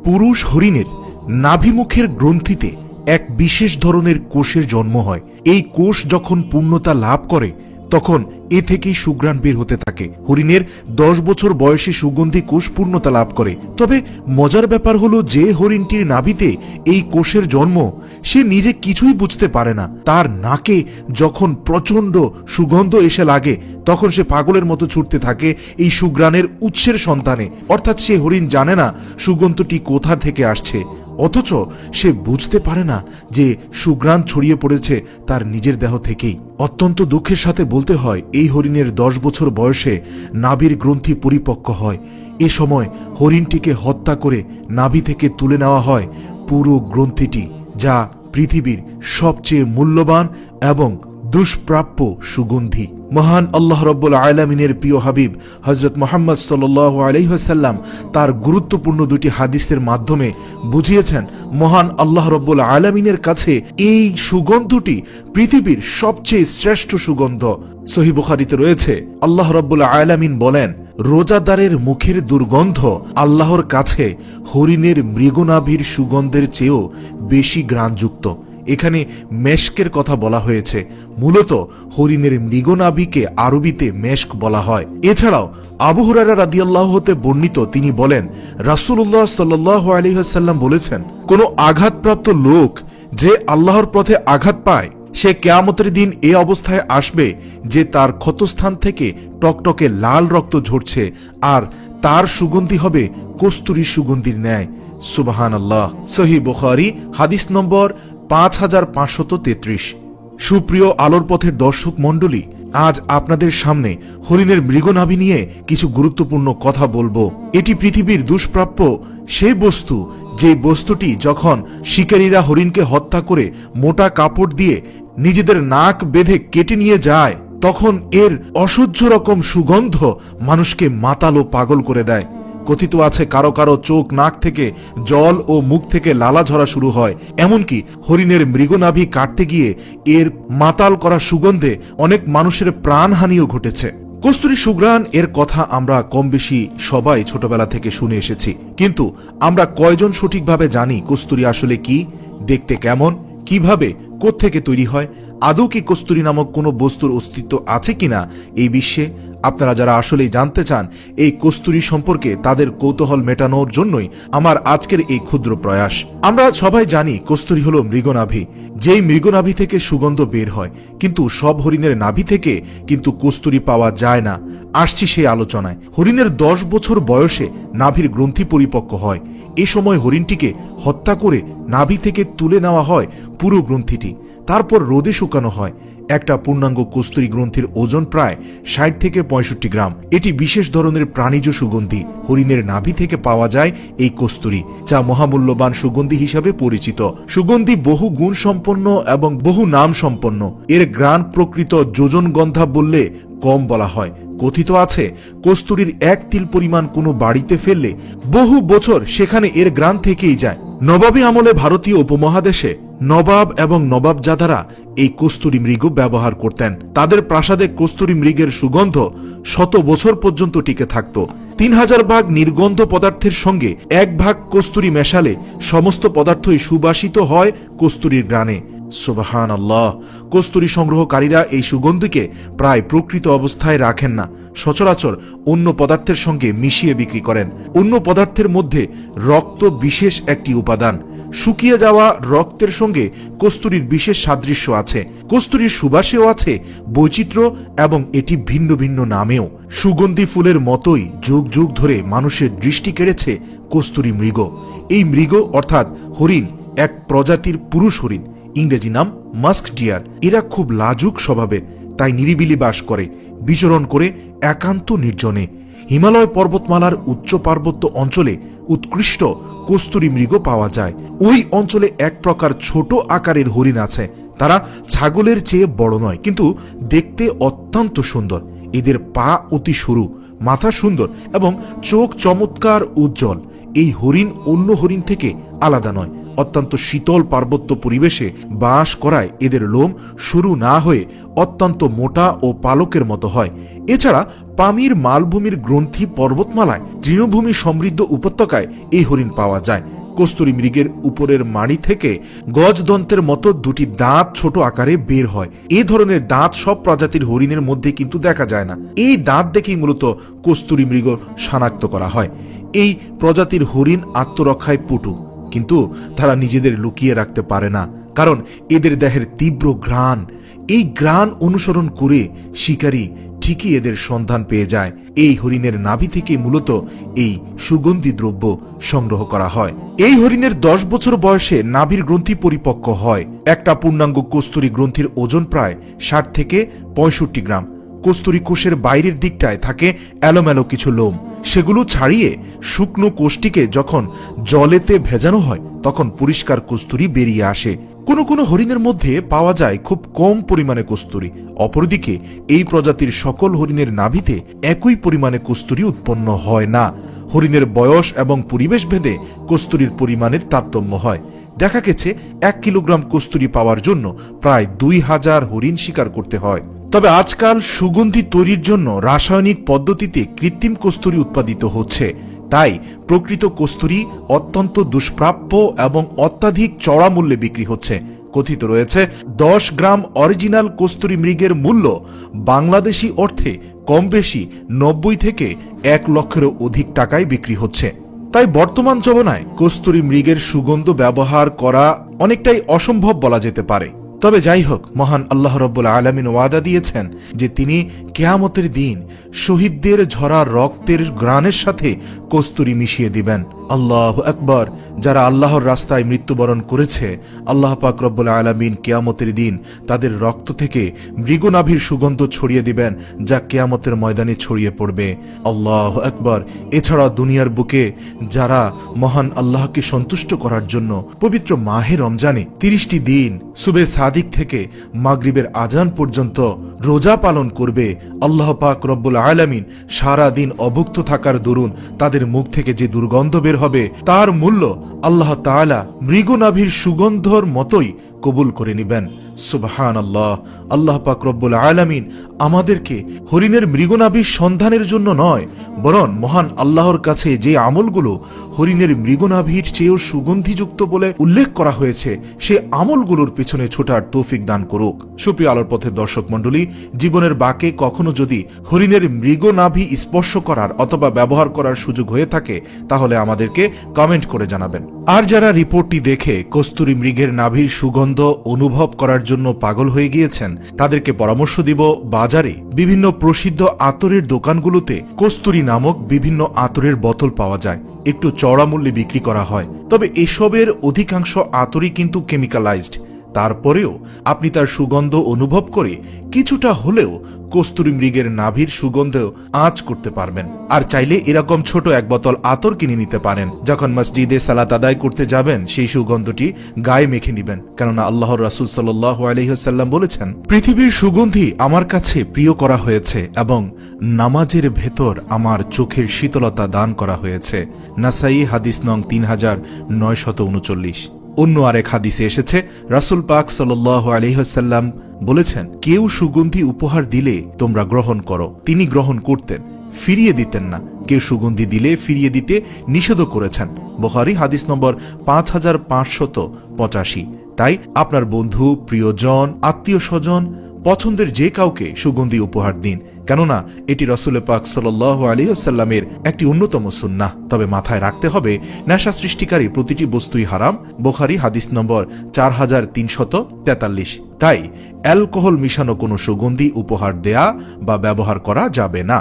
পুরুষ হরিণের নাভিমুখের গ্রন্থিতে এক বিশেষ ধরনের কোষের জন্ম হয়। এই কোষ যখন পূর্ণতা লাভ করে তখন এ থেকেই সুঘ্রাণ বের হতে থাকে। হরিণের 10 বছর বয়সে সুগন্ধি কোষ পূর্ণতা লাভ করে। তবে মজার ব্যাপার হলো, যে হরিণটির নাভিতে এই কোষের জন্ম সে নিজে কিছুই বুঝতে পারে না। তার নাকে যখন প্রচন্ড সুগন্ধ এসে লাগে তখন সে পাগলের মতো ছুটতে থাকে এই সুঘ্রাণের উৎসের সন্ধানে। অর্থাৎ সে হরিণ জানে না সুগন্ধটি কোথা থেকে আসছে, অথচ সে বুঝতে পারে না যে সুঘ্রাণ ছড়িয়ে পড়েছে তার নিজের দেহ থেকেই। অত্যন্ত দুঃখের সাথে বলতে হয়, এই হরিণের 10 বছর বয়সে নাভির গ্রন্থি পরিপক্ক হয়। এ সময় হরিণটিকে হত্যা করে নাভি থেকে তুলে নেওয়া হয় পুরো গ্রন্থিটি, যা পৃথিবীর সবচেয়ে মূল্যবান এবং দুষ্প্রাপ্য সুগন্ধি। মহান আল্লাহ রাব্বুল আলামিনের প্রিয় হাবিব হযরত মুহাম্মদ সাল্লাল্লাহু আলাইহি ওয়াসাল্লাম তার গুরুত্বপূর্ণ দুটি হাদিসের মাধ্যমে বুঝিয়েছেন, মহান আল্লাহ রাব্বুল আলামিনের কাছে এই সুগন্ধটি পৃথিবীর সবচেয়ে শ্রেষ্ঠ সুগন্ধ। সহিহ বুখারীতে রয়েছে, আল্লাহ রাব্বুল আলামিন বলেন, রোজাদারের মুখের দুর্গন্ধ আল্লাহর কাছে হরিণের মৃগনাভির সুগন্ধের চেয়েও বেশি ঘ্রাণযুক্ত। এখানে মেশকের কথা বলা হয়েছে। মূলত হরিণের মৃগনাভিকে আরবিতে মেশক বলা হয়। এছাড়াও আবু হুরায়রা রাদিয়াল্লাহু হতে বর্ণিত, তিনি বলেন, রাসূলুল্লাহ সাল্লাল্লাহু আলাইহি ওয়াসাল্লাম বলেছেন, কোন আঘাতপ্রাপ্ত লোক যে আল্লাহর পথে আঘাত পায় সে কিয়ামতের দিন এ অবস্থায় আসবে যে তার ক্ষতস্থান থেকে টকটকে লাল রক্ত ঝরছে, আর তার সুগন্ধি হবে কস্তুরীর সুগন্ধির ন্যায়। সুবহানাল্লাহ। সহিহ বুখারী হাদিস নম্বর 5533। সুপ্রিয় আলোর পথের দর্শক মণ্ডলী, আজ আপনাদের সামনে হরিণের মৃগনাভি নিয়ে কিছু গুরুত্বপূর্ণ কথা বলবো। এটি পৃথিবীর দুষ্প্রাপ্য সেই বস্তু, যে বস্তুটি যখন শিকারীরা হরিণকে হত্যা করে মোটা কাপড় দিয়ে নিজেদের নাক বেঁধে কেটে নিয়ে যায় তখন এর অসহ্য রকম সুগন্ধ মানুষকে মাতাল ও পাগল করে দেয়। কথিত আছে, কারো কারো চোখ নাক থেকে জল ও মুখ থেকে লালা ঝরা শুরু হয়। এমনকি হরিণের মৃগনাভি কাটতে গিয়ে এর মাতাল করা সুগন্ধে অনেক মানুষের প্রাণহানিও ঘটেছে। কস্তুরী সুঘ্রাণ এর কথা আমরা কম বেশি সবাই ছোটবেলা থেকে শুনে এসেছি, কিন্তু আমরা কয়জন সঠিকভাবে জানি কস্তুরী আসলে কি, দেখতে কেমন, কিভাবে, কোত্থেকে তৈরি হয়, আদৌ কি কস্তুরী নামক কোনো বস্তুর অস্তিত্ব আছে কিনা এই বিশ্বে? আপনারা যারা আসলেই জানতে চান এই কস্তুরী সম্পর্কে, তাদের কৌতূহল মেটানোর জন্যই আমার আজকের এই ক্ষুদ্র প্রয়াস। আমরা সবাই জানি কস্তুরী হলো মৃগনাভি, যেই মৃগনাভি থেকে সুগন্ধ বের হয়, কিন্তু সব হরিণের নাভি থেকে কিন্তু কস্তুরী পাওয়া যায় না। আসছি সেই আলোচনায়। হরিণের 10 বছর বয়সে নাভির গ্রন্থি পরিপক্ক হয়। এ সময় হরিণটিকে হত্যা করে নাভি থেকে তুলে নেওয়া হয় পুরো গ্রন্থিটি, তারপর রোদে শুকানো হয়। একটা পূর্ণাঙ্গ কস্তুরী গ্রন্থির ওজন প্রায় 60 থেকে 65 গ্রাম। এটি বিশেষ ধরনের প্রাণীজ সুগন্ধি। হরিণের নাভি থেকে পাওয়া যায় এই কস্তুরী, যা মহামূল্যবান সুগন্ধি হিসাবে পরিচিত। সুগন্ধি বহু গুণ সম্পন্ন এবং বহু নাম সম্পন্ন। এর ঘ্রাণ প্রকৃত যোজনগন্ধা বললে কম বলা হয়। কথিত আছে, কস্তুরীর 1 তিল পরিমাণ কোনো বাড়িতে ফেললে বহু বছর সেখানে এর ঘ্রাণ থেকেই যায়। নবাবী আমলে ভারতীয় উপমহাদেশে নবাব এবং নবাবজাদারা এই কস্তুরী মৃগ ব্যবহার করতেন। তাদের প্রাসাদে কস্তুরী মৃগের সুগন্ধ 100 বছর পর্যন্ত টিকে থাকত। 3000 ভাগ নির্গন্ধ পদার্থের সঙ্গে 1 ভাগ কস্তুরী মেশালে সমস্ত পদার্থই সুবাসিত হয় কস্তুরীর ঘ্রাণে। সুবহানাল্লাহ। কস্তুরী সংগ্রহকারীরা এই সুগন্ধিকে প্রায় প্রকৃত অবস্থায় রাখেন না, সচরাচর অন্য পদার্থের সঙ্গে মিশিয়ে বিক্রি করেন। অন্য পদার্থের মধ্যে রক্ত বিশেষ একটি উপাদান। শুকিয়ে যাওয়া রক্তের সঙ্গে কস্তুরীর বিশেষ সাদৃশ্য আছে। কস্তুরীর সুবাসেও আছে বৈচিত্র্য, এবং এটি ভিন্ন ভিন্ন নামেও। সুগন্ধি ফুলের মতোই যুগ যুগ ধরে মানুষের দৃষ্টি কেড়েছে কস্তুরী মৃগ। এই মৃগ অর্থাৎ হরিণ এক প্রজাতির পুরুষ হরিণ, ইংরেজি নাম মাস্ক ডিয়ার। এরা খুব লাজুক স্বভাবের, তাই নিরিবিলি বাস করে, বিচরণ করে একান্ত নির্জনে। হিমালয় পর্বতমালার উচ্চ পার্বত্য অঞ্চলে উৎকৃষ্ট কস্তুরী মৃগ পাওয়া যায়। ওই অঞ্চলে এক প্রকার ছোট আকারের হরিণ আছে। তারা ছাগলের চেয়ে বড় নয়, কিন্তু দেখতে অত্যন্ত সুন্দর। এদের পা অতি সরু, মাথা সুন্দর এবং চোখ চমৎকার উজ্জ্বল। এই হরিণ অন্য হরিণ থেকে আলাদা নয়, অত্যন্ত শীতল পার্বত্য পরিবেশে বাস করায় এদের লোম সরু না হয়ে অত্যন্ত মোটা ও পালকের মতো হয়। এছাড়া পামির মালভূমির গ্রন্থি পর্বতমালায় তৃণভূমি সমৃদ্ধ উপত্যকায় এই হরিণ পাওয়া যায়। কস্তুরী মৃগের উপরের মাড়ি থেকে গজদন্তের মতো দুটি দাঁত ছোট আকারে বের হয়। এই ধরনের দাঁত সব প্রজাতির হরিণের মধ্যে কিন্তু দেখা যায় না। এই দাঁত দেখেই মূলত কস্তুরী মৃগ শনাক্ত করা হয়। এই প্রজাতির হরিণ আত্মরক্ষায় পটু, কিন্তু তারা নিজেদের লুকিয়ে রাখতে পারে না, কারণ এদের দেহের তীব্র ঘ্রাণ। এই ঘ্রাণ অনুসরণ করে শিকারী ঠিকই এদের সন্ধান পেয়ে যায়। এই হরিণের নাভি থেকে মূলত এই সুগন্ধি দ্রব্য সংগ্রহ করা হয়। এই হরিণের 10 বছর বয়সে নাভির গ্রন্থি পরিপক্ক হয়। একটা পূর্ণাঙ্গ কস্তুরী গ্রন্থির ওজন প্রায় 60 থেকে 65 গ্রাম। কস্তুরী কোষের বাইরের দিকটায় থাকে এলোমেলো কিছু লোম। সেগুলো ছাড়িয়ে শুকনো কোষটিকে যখন জলেতে ভেজানো হয় তখন পরিষ্কার কস্তুরী বেরিয়ে আসে। কোনো কোনো হরিণের মধ্যে পাওয়া যায় খুব কম পরিমাণে কস্তুরী। অপরদিকে এই প্রজাতির সকল হরিণের নাভিতে একই পরিমাণে কস্তুরী উৎপন্ন হয় না। হরিণের বয়স এবং পরিবেশ ভেদে কস্তুরীর পরিমাণের তারতম্য হয়। দেখা গেছে 1 কিলোগ্রাম কস্তুরী পাওয়ার জন্য প্রায় 2000 হরিণ শিকার করতে হয়। তবে আজকাল সুগন্ধি তৈরির জন্য রাসায়নিক পদ্ধতিতে কৃত্রিম কস্তুরী উৎপাদিত হচ্ছে। তাই প্রকৃত কস্তুরী অত্যন্ত দুষ্প্রাপ্য এবং অত্যাধিক চড়া মূল্যে বিক্রি হচ্ছে। কথিত রয়েছে 10 গ্রাম অরিজিনাল কস্তুরী মৃগের মূল্য বাংলাদেশি অর্থে কম বেশি 90 থেকে 1 লক্ষেরও অধিক টাকায় বিক্রি হচ্ছে। তাই বর্তমান জমানায় কস্তুরী মৃগের সুগন্ধ ব্যবহার করা অনেকটাই অসম্ভব বলা যেতে পারে। তবে যাই হোক, মহান আল্লাহ রাব্বুল আলামিন ওয়াদা দিয়েছেন যে তিনি কিয়ামতের দিন শহীদদের ঝরা রক্তের ঘ্রাণের সাথে কস্তুরী মিশিয়ে দিবেন। আল্লাহু আকবার। যারা আল্লাহর রাস্তায় মৃত্যুবরণ করেছে, আল্লাহ পাক রব্বুল আলামিন কিয়ামতের দিন তাদের রক্ত থেকে মৃগনাভির সুগন্ধ ছড়িয়ে দিবেন, যা কিয়ামতের ময়দানে ছড়িয়ে পড়বে। আল্লাহু আকবার। এছাড়া দুনিয়ার বুকে যারা মহান আল্লাহকে সন্তুষ্ট করার জন্য পবিত্র মাহে রমজানে 30টি দিন সুবে সাদিক থেকে মাগরিবের আজান পর্যন্ত রোজা পালন করবে, আল্লাহ পাক রব্বুল আলামিন সারা দিন অভুক্ত থাকার দরুন তাদের মুখ থেকে যে দুর্গন্ধ বের হবে তার মূল্য আল্লাহ তাআলা মৃগনাভির সুগন্ধর মতোই কবুল করে নেবেন। সুবহানাল্লাহ। আল্লাহ পাক রব্বুল আলামিন আমাদেরকে হরিণের মৃগনাভির সন্ধানের জন্য নয়, বরং মহান আল্লাহর কাছে যে আমলগুলো হরিণের মৃগনাভির চেয়েও সুগন্ধিযুক্ত বলে উল্লেখ করা হয়েছে সে আমলগুলোর পেছনে ছোটার তৌফিক দান করুক। সুপ্রিয় আলোর পথের দর্শক মণ্ডলী, জীবনের বাঁকে কখনো যদি হরিণের মৃগনাভি স্পর্শ করার অথবা ব্যবহার করার সুযোগ হয়ে থাকে তাহলে আমাদেরকে কমেন্ট করে জানাবেন। আর যারা রিপোর্টটি দেখে কস্তুরী মৃগের নাভির সুগন্ধ অনুভব করার জন্য পাগল হয়ে গিয়েছেন তাদেরকে পরামর্শ দিব, বাজারে বিভিন্ন প্রসিদ্ধ আতরের দোকানগুলোতে কস্তুরী নামক বিভিন্ন আতরের বোতল পাওয়া যায়। একটু চড়া মূল্যে বিক্রি করা হয়, তবে এসবের অধিকাংশ আতরই কিন্তু কেমিক্যালাইজড। তারপরেও আপনি তার সুগন্ধ অনুভব করে কিছুটা হলেও কস্তুরী মৃগের নাভির সুগন্ধেও আঁচ করতে পারবেন। আর চাইলে এরকম ছোট 1 বোতল আতর কিনে নিতে পারেন। যখন মসজিদে সালাত আদায় করতে যাবেন সেই সুগন্ধটি গায়ে মেখে নেবেন, কেননা আল্লাহর রাসূল সাল্লাল্লাহু আলাইহি ওয়াসাল্লাম বলেছেন, পৃথিবীর সুগন্ধি আমার কাছে প্রিয় করা হয়েছে এবং নামাজের ভেতর আমার চোখের শীতলতা দান করা হয়েছে। নাসাই হাদিস নং 3939। অন্য আরেক হাদিসে এসেছে, রাসূল পাক সাল্লাল্লাহু আলাইহি ওয়াসাল্লাম বলেছেন, কেউ সুগন্ধি উপহার দিলে তোমরা গ্রহণ করো। তিনি গ্রহণ করতেন, ফিরিয়ে দিতেন না। কেউ সুগন্ধি দিলে ফিরিয়ে দিতে নিষেধ করেছেন। বুখারী হাদিস নম্বর 5585। তাই আপনার বন্ধু, প্রিয়জন, আত্মীয় স্বজন, পছন্দের যে কাউকে সুগন্ধি উপহার দিন, কেননা এটি রাসূল পাক সাল্লাল্লাহু আলাইহি ওয়াসাল্লামের একটি অন্যতম সুন্নাহ। তবে মাথায় রাখতে হবে, নেশা সৃষ্টিকারী প্রতিটি বস্তুই হারাম। বুখারী হাদিস নম্বর 4343। তাই অ্যালকোহল মিশানো কোনো সুগন্ধি উপহার দেয়া বা ব্যবহার করা যাবে না।